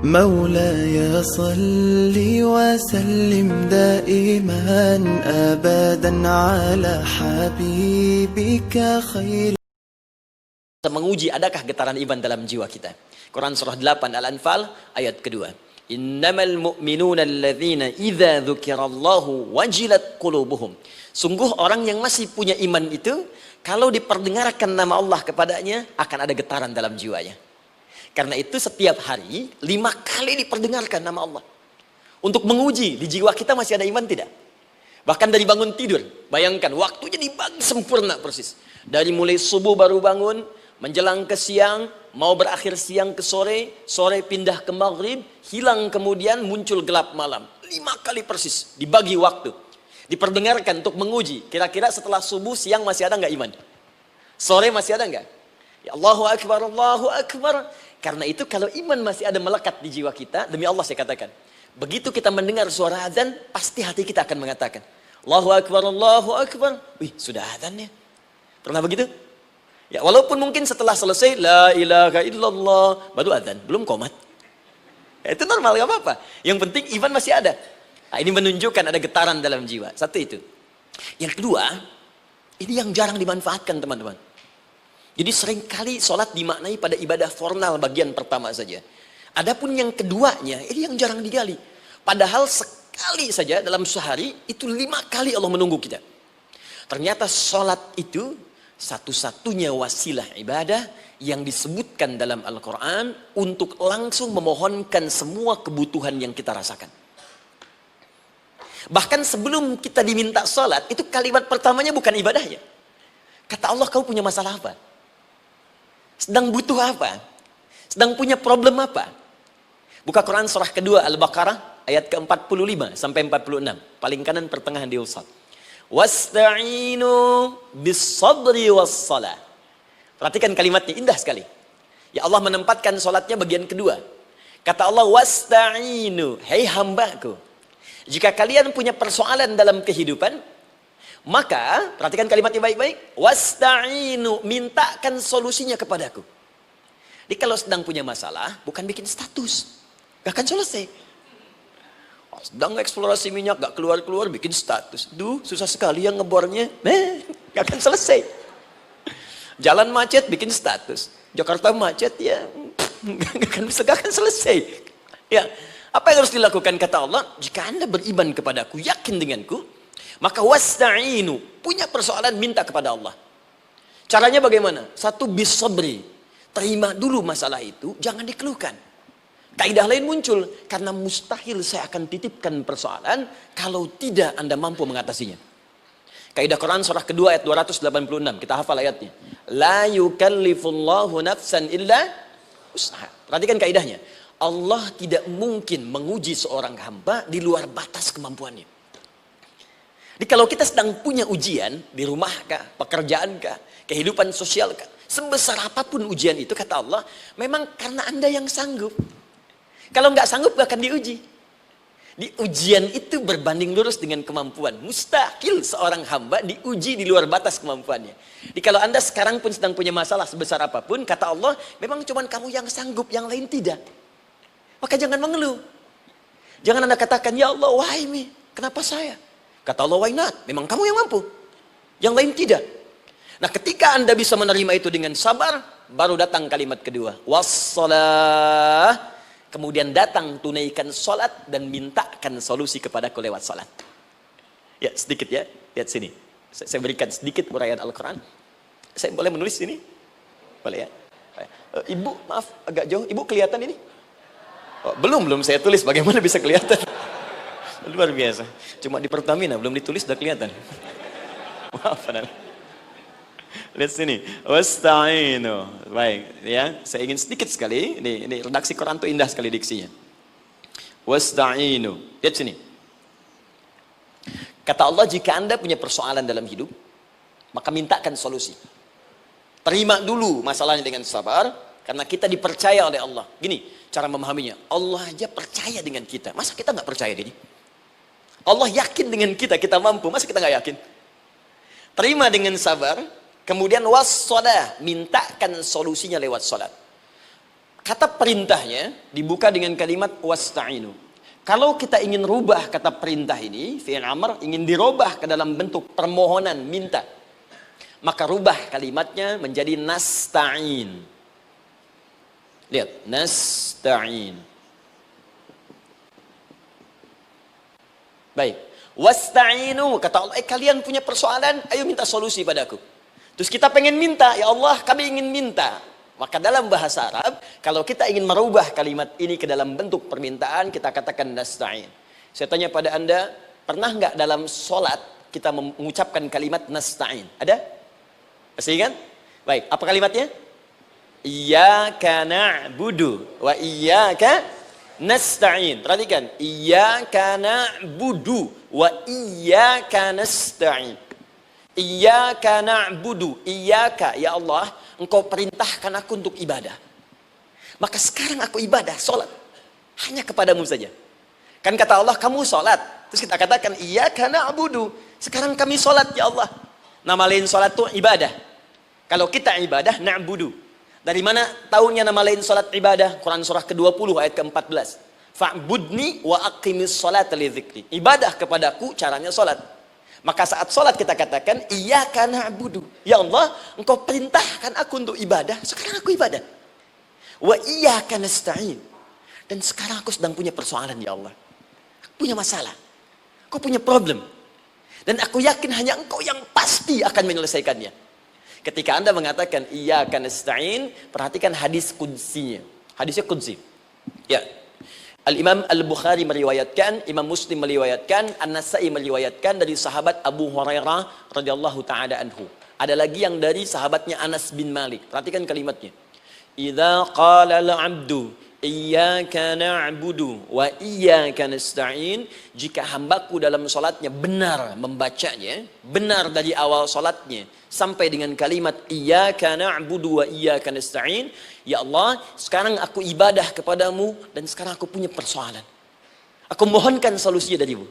مولاي صل وسلم دائما أبدا على حبيبك خير. Menguji adakah getaran iman dalam jiwa kita. Quran surah 8 Al-Anfal ayat kedua. Innamal mu'minuna alladzina idza dzukirallahu wajilat qulubuhum. Sungguh orang yang masih punya iman itu, kalau diperdengarkan nama Allah kepadanya, akan ada getaran dalam jiwanya. Karena itu setiap hari 5 kali diperdengarkan nama Allah. Untuk menguji di jiwa kita masih ada iman tidak? Bahkan dari bangun tidur, bayangkan waktunya dibagi sempurna persis. Dari mulai subuh baru bangun, menjelang ke siang, mau berakhir siang ke sore, sore pindah ke maghrib, hilang kemudian muncul gelap malam. 5 kali persis dibagi waktu. Diperdengarkan untuk menguji. Kira-kira setelah subuh siang masih ada nggak iman? Sore masih ada nggak? Ya Allahu Akbar, Allahu Akbar. Karena itu kalau iman masih ada melekat di jiwa kita, demi Allah saya katakan, begitu kita mendengar suara azan, pasti hati kita akan mengatakan, Allahu Akbar, Allahu Akbar. Wih, sudah azannya. Pernah begitu? Ya, walaupun mungkin setelah selesai, La ilaha illallah, baru azan, belum qomat. Ya, itu normal, gak apa-apa. Yang penting iman masih ada. Nah, ini menunjukkan ada getaran dalam jiwa. Satu itu. Yang kedua, ini yang jarang dimanfaatkan teman-teman. Jadi seringkali sholat dimaknai pada ibadah formal bagian pertama saja. Adapun yang keduanya, ini yang jarang digali. Padahal sekali saja dalam sehari, itu 5 kali Allah menunggu kita. Ternyata sholat itu satu-satunya wasilah ibadah yang disebutkan dalam Al-Quran untuk langsung memohonkan semua kebutuhan yang kita rasakan. Bahkan sebelum kita diminta sholat, itu kalimat pertamanya bukan ibadahnya. Kata Allah, kau punya masalah apa? Sedang butuh apa? Sedang punya problem apa? Buka Quran surah kedua Al-Baqarah ayat ke-45 sampai 46. Paling kanan pertengahan di usad. Wasta'inu bis-sabri was-salah. Perhatikan kalimatnya, indah sekali. Ya Allah menempatkan salatnya bagian kedua. Kata Allah, wasta'inu, hei hambaku, jika kalian punya persoalan dalam kehidupan, maka, perhatikan kalimatnya baik-baik, wasta'inu, mintakan solusinya kepadaku. Jadi kalau sedang punya masalah, bukan bikin status, gak akan selesai. Sedang eksplorasi minyak, gak keluar-keluar, bikin status. Duh, susah sekali yang ngebornya, gak akan selesai. Jalan macet, bikin status. Jakarta macet, ya, gak akan selesai. Ya, apa yang harus dilakukan kata Allah? Jika Anda beriman kepadaku, yakin denganku, maka wasta'inu, punya persoalan minta kepada Allah. Caranya bagaimana? Satu, bis-sabri, terima dulu masalah itu, jangan dikeluhkan. Kaidah lain muncul, karena mustahil saya akan titipkan persoalan kalau tidak Anda mampu mengatasinya. Kaidah Quran surah kedua ayat 286, kita hafal ayatnya. La yukallifullahu nafsan illa usaha. Perhatikan kaidahnya. Allah tidak mungkin menguji seorang hamba di luar batas kemampuannya. Jadi kalau kita sedang punya ujian di rumah kah, pekerjaan kah, kehidupan sosial kah, sebesar apapun ujian itu kata Allah, memang karena Anda yang sanggup. Kalau nggak sanggup nggak akan diuji. Di ujian itu berbanding lurus dengan kemampuan. Mustahil seorang hamba diuji di luar batas kemampuannya. Jadi kalau Anda sekarang pun sedang punya masalah sebesar apapun, kata Allah, memang cuma kamu yang sanggup, yang lain tidak. Maka jangan mengeluh. Jangan Anda katakan, ya Allah, why me? Kenapa saya? Kata Allah, why not? Memang kamu yang mampu. Yang lain tidak. Nah, ketika Anda bisa menerima itu dengan sabar, baru datang kalimat kedua. Wassalah. Kemudian datang tunaikan salat dan mintakan solusi kepadaku lewat salat. Ya, sedikit ya. Lihat sini. Saya berikan sedikit uraian Al-Quran. Saya boleh menulis sini? Boleh ya? Ibu, maaf, agak jauh. Ibu kelihatan ini? Oh, belum saya tulis. Bagaimana bisa kelihatan? Luar biasa. Cuma di Pertamina belum ditulis udah kelihatan. Maaf, lihat sini. Wasta'inu. Baik, ya. Saya ingin sedikit sekali. Ini redaksi Quran itu indah sekali diksinya. Wasta'inu. Lihat sini. Kata Allah, jika Anda punya persoalan dalam hidup, maka mintakan solusi. Terima dulu masalahnya dengan sabar, karena kita dipercaya oleh Allah. Gini, cara memahaminya. Allah aja percaya dengan kita. Masa kita nggak percaya diri? Allah yakin dengan kita, kita mampu. Masa kita nggak yakin? Terima dengan sabar, kemudian wassalah, mintakan solusinya lewat salat. Kata perintahnya dibuka dengan kalimat wasta'inu. Kalau kita ingin rubah kata perintah ini, fi'il amr, ingin dirubah ke dalam bentuk permohonan, minta, maka rubah kalimatnya menjadi nasta'in. Lihat, nasta'in. Baik. Wasta'inu, kata Allah, kalian punya persoalan, ayo minta solusi padaku. Terus kita pengen minta, ya Allah, kami ingin minta. Maka dalam bahasa Arab, kalau kita ingin merubah kalimat ini ke dalam bentuk permintaan, kita katakan nasta'in. Saya tanya pada Anda, pernah nggak dalam sholat kita mengucapkan kalimat nasta'in? Ada? Masih ingat? Baik, apa kalimatnya? Iyyaka na'budu wa iyyaka nasta'in. Perhatikan, iyyaka na'budu wa iyyaka nasta'in. Iyyaka na'budu, iyyaka, ya Allah, Engkau perintahkan aku untuk ibadah. Maka sekarang aku ibadah, sholat. Hanya kepadamu saja. Kan kata Allah, kamu sholat. Terus kita katakan, iyyaka na'budu. Sekarang kami sholat, ya Allah. Nama lain sholat itu ibadah. Kalau kita ibadah, na'budu. Dari mana tahunya nama lain sholat ibadah? Quran surah ke-20 ayat ke-14. Fa'budni wa aqimis sholata li dzikri. Ibadah kepadaku, caranya sholat. Maka saat sholat kita katakan, iyyaka na'budu. Ya Allah, Engkau perintahkan aku untuk ibadah. Sekarang aku ibadah. Wa iyyaka nasta'in. Dan sekarang aku sedang punya persoalan, ya Allah. Aku punya masalah. Aku punya problem. Dan aku yakin hanya Engkau yang pasti akan menyelesaikannya. Ketika Anda mengatakan, iyyaka nasta'in, perhatikan hadis qudsinya. Hadisnya qudsi. Ya. Al-Imam Al-Bukhari meriwayatkan, Imam Muslim meriwayatkan, An-Nasai meriwayatkan dari sahabat Abu Hurairah radhiyallahu taala anhu. Ada lagi yang dari sahabatnya Anas bin Malik. Perhatikan kalimatnya. Idza qala al-'abdu iyyaka na'budu wa iyyaka nasta'in, jika hambaku dalam salatnya benar membacanya, benar dari awal salatnya sampai dengan kalimat iyyaka na'budu wa iyyaka nasta'in, ya Allah, sekarang aku ibadah kepadamu dan sekarang aku punya persoalan. Aku mohonkan solusinya darimu.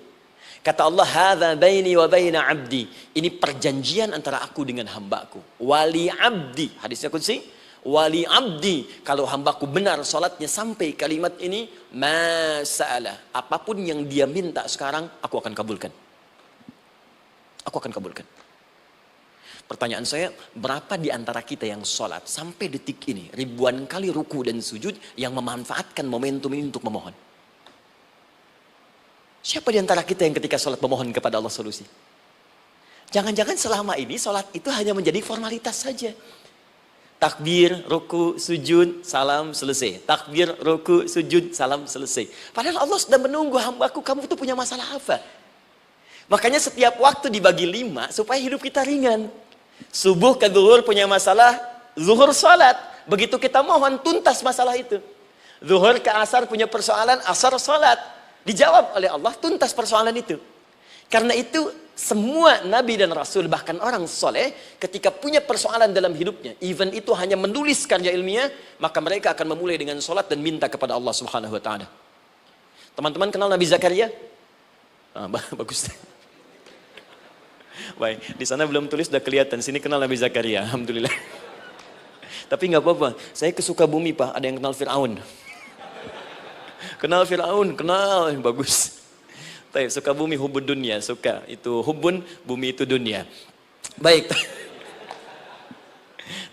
Kata Allah, hadza baini wa baina 'abdi. Ini perjanjian antara aku dengan hambaku. Wali 'abdi. Hadisnya qudsi. Wali 'abdi. Kalau hambaku benar salatnya sampai kalimat ini, masa'alah. Apapun yang dia minta sekarang, aku akan kabulkan. Aku akan kabulkan. Pertanyaan saya, berapa di antara kita yang sholat sampai detik ini, ribuan kali ruku dan sujud, yang memanfaatkan momentum ini untuk memohon? Siapa di antara kita yang ketika sholat memohon kepada Allah solusi? Jangan-jangan selama ini sholat itu hanya menjadi formalitas saja. Takbir, ruku, sujud, salam, selesai. Takbir, ruku, sujud, salam, selesai. Padahal Allah sudah menunggu hambaku, kamu itu punya masalah apa? Makanya setiap waktu dibagi 5 supaya hidup kita ringan. Subuh ke zuhur punya masalah, zuhur salat. Begitu kita mohon, tuntas masalah itu. Zuhur ke asar punya persoalan, asar salat. Dijawab oleh Allah, tuntas persoalan itu. Karena itu semua nabi dan rasul, bahkan orang soleh, ketika punya persoalan dalam hidupnya, even itu hanya menulis karya ilmiah, maka mereka akan memulai dengan salat dan minta kepada Allah Subhanahu wa taala. Teman-teman kenal Nabi Zakaria? Bagus. Baik, di sana belum tulis, sudah kelihatan. Sini kenal Nabi Zakaria, alhamdulillah. Tapi nggak apa-apa. Saya ke Sukabumi, Pak. Ada yang kenal Fir'aun. Kenal Fir'aun, kenal, bagus. Tapi Sukabumi hubun dunia, suka itu hubun, bumi itu dunia. Baik.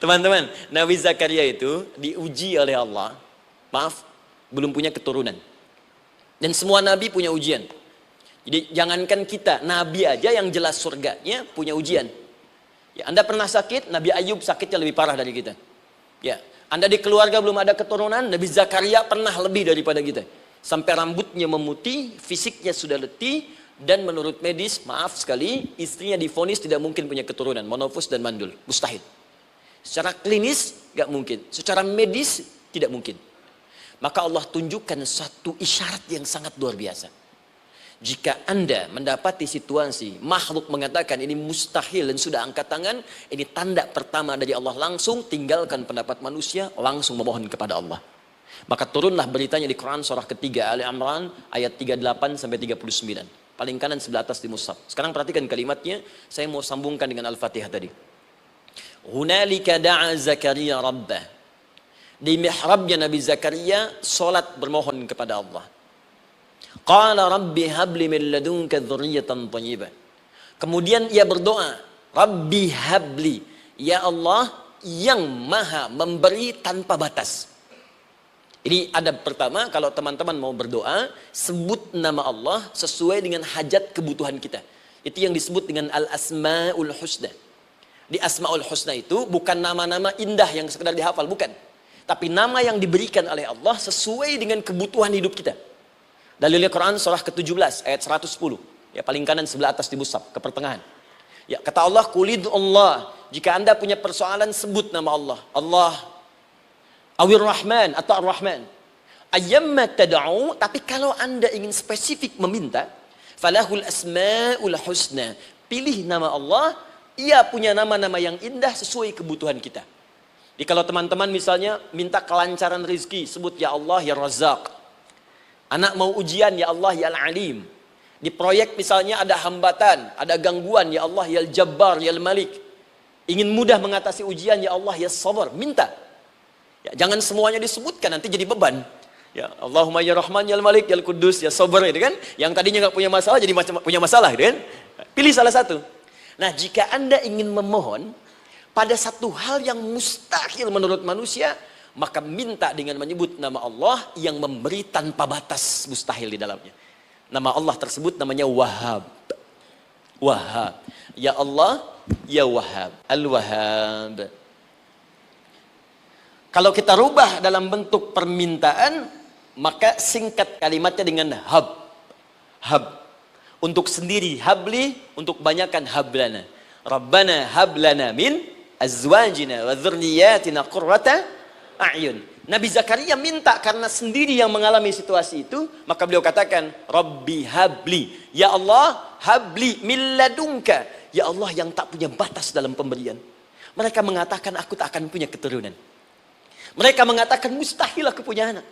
Teman-teman, Nabi Zakaria itu diuji oleh Allah. Maaf, belum punya keturunan. Dan semua nabi punya ujian. Jadi jangankan kita, nabi aja yang jelas surganya punya ujian. Ya, Anda pernah sakit, Nabi Ayub sakitnya lebih parah dari kita. Ya, Anda di keluarga belum ada keturunan, Nabi Zakaria pernah lebih daripada kita. Sampai rambutnya memutih, fisiknya sudah letih, dan menurut medis, maaf sekali, istrinya divonis tidak mungkin punya keturunan, monofus dan mandul, mustahil. Secara klinis gak mungkin, secara medis tidak mungkin. Maka Allah tunjukkan satu isyarat yang sangat luar biasa. Jika Anda mendapati situasi makhluk mengatakan ini mustahil dan sudah angkat tangan, ini tanda pertama dari Allah, langsung tinggalkan pendapat manusia, langsung memohon kepada Allah. Maka turunlah beritanya di Quran surah ketiga Ali Imran ayat 38 sampai 39. Paling kanan sebelah atas di mushaf. Sekarang perhatikan kalimatnya, saya mau sambungkan dengan Al-Fatihah tadi. Hunalika da'a Zakaria rabbah. Di mihrabnya Nabi Zakaria salat bermohon kepada Allah. Qala rabbi habli min ladunka dzurriyyatan thayyibah. Kemudian ia berdoa, Rabbi habli, ya Allah yang maha memberi tanpa batas. Ini adab pertama, kalau teman-teman mau berdoa, sebut nama Allah sesuai dengan hajat kebutuhan kita. Itu yang disebut dengan al-asma'ul husna. Di asma'ul husna itu bukan nama-nama indah yang sekedar dihafal, bukan. Tapi nama yang diberikan oleh Allah sesuai dengan kebutuhan hidup kita. Dalilnya Quran surah ke-17 ayat 110. Ya, paling kanan sebelah atas di mushaf, ke pertengahan. Ya, kata Allah, Qulid Allah. Jika Anda punya persoalan, sebut nama Allah. Allah, Awir Rahman atau Ar-Rahman. Ayyamma tad'u, tapi kalau Anda ingin spesifik meminta, falahul asma'ul husna. Pilih nama Allah, ia punya nama-nama yang indah sesuai kebutuhan kita. Jadi kalau teman-teman misalnya minta kelancaran rezeki, sebut ya Allah ya Razzaq. Anak mau ujian, ya Allah ya Al-Alim. Di proyek misalnya ada hambatan, ada gangguan, ya Allah ya Al-Jabbar ya Al-Malik. Ingin mudah mengatasi ujian, ya Allah ya Sabar. Minta. Ya, jangan semuanya disebutkan, nanti jadi beban. Ya Allahumma ya Rahman ya Al-Malik ya Al-Quddus ya Sabar, gitu kan? Yang tadinya nggak punya masalah jadi punya masalah, gitu kan? Pilih salah satu. Nah, jika Anda ingin memohon pada satu hal yang mustahil menurut manusia, maka minta dengan menyebut nama Allah yang memberi tanpa batas, mustahil di dalamnya. Nama Allah tersebut namanya Wahhab. Wahhab. Ya Allah, ya Wahhab. Al-Wahhab. Kalau kita rubah dalam bentuk permintaan, maka singkat kalimatnya dengan hab. Hab. Untuk sendiri habli, untuk banyakkan hablana. Rabbana hablana min azwajina wa dzurriyyatina qurrata a'yun. Nabi Zakaria minta karena sendiri yang mengalami situasi itu, maka beliau katakan, Rabbi habli, ya Allah habli min ladunka, ya Allah yang tak punya batas dalam pemberian. Mereka mengatakan aku tak akan punya keturunan. Mereka mengatakan mustahil aku punya anak.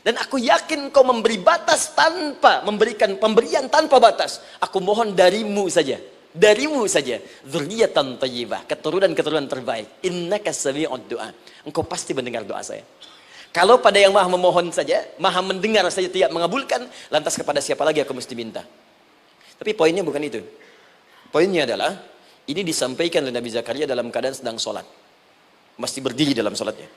Dan aku yakin kau memberi batas tanpa memberikan pemberian tanpa batas. Aku mohon darimu saja. Darimu saja. Dzurriyyatan thayyibah, keturunan-keturunan terbaik. Innaka sami'ud du'a. Engkau pasti mendengar doa saya. Kalau pada yang maha memohon saja, maha mendengar saja tidak mengabulkan, lantas kepada siapa lagi aku mesti minta? Tapi poinnya bukan itu. Poinnya adalah, ini disampaikan oleh Nabi Zakaria dalam keadaan sedang sholat. Masih berdiri dalam sholatnya.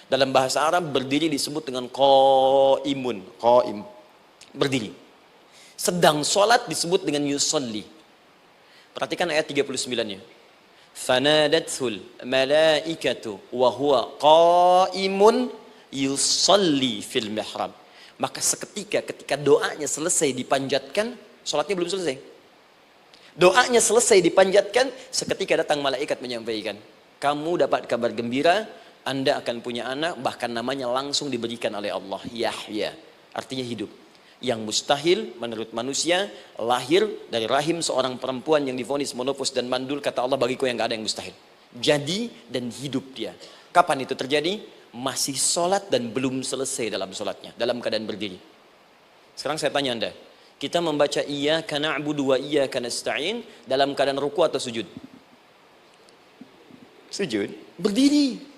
Dalam bahasa Arab berdiri disebut dengan qaimun, qaim, berdiri. Sedang sholat disebut dengan yusolli. Perhatikan ayat 39-nya. Fanadathul malaikatu wa huwa qaimun yusolli fil mihrab. Maka seketika ketika doanya selesai dipanjatkan, sholatnya belum selesai. Doanya selesai dipanjatkan, seketika datang malaikat menyampaikan, kamu dapat kabar gembira, Anda akan punya anak, bahkan namanya langsung diberikan oleh Allah, Yahya, artinya hidup. Yang mustahil menurut manusia, lahir dari rahim seorang perempuan yang divonis monopos dan mandul, kata Allah, bagiku yang gak ada yang mustahil. Jadi dan hidup dia. Kapan itu terjadi? Masih sholat dan belum selesai dalam sholatnya, dalam keadaan berdiri. Sekarang saya tanya Anda, kita membaca iyyaka na'budu wa iyyaka nasta'in dalam keadaan ruku atau sujud? Sujud. Berdiri.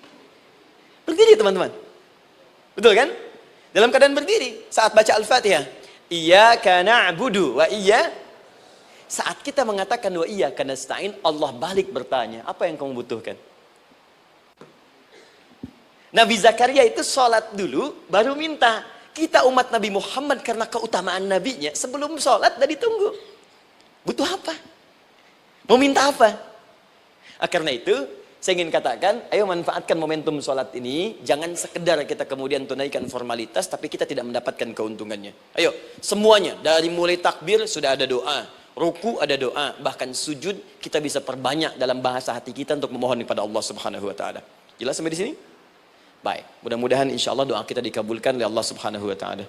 Berdiri teman-teman. Betul kan? Dalam keadaan berdiri saat baca Al-Fatihah. Iyyaka na'budu wa iyya. Saat kita mengatakan wa iyyaka nasta'in, Allah balik bertanya, apa yang kamu butuhkan? Nabi Zakaria itu sholat dulu baru minta. Kita umat Nabi Muhammad karena keutamaan nabinya, sebelum sholat dah ditunggu. Butuh apa? Mau minta apa? Karena itu saya ingin katakan, ayo manfaatkan momentum sholat ini. Jangan sekedar kita kemudian tunaikan formalitas, tapi kita tidak mendapatkan keuntungannya. Ayo, semuanya. Dari mulai takbir sudah ada doa. Ruku ada doa. Bahkan sujud kita bisa perbanyak dalam bahasa hati kita untuk memohon kepada Allah Subhanahu Wa Taala. Jelas sampai di sini? Baik. Mudah-mudahan insya Allah doa kita dikabulkan oleh Allah Subhanahu Wa Taala.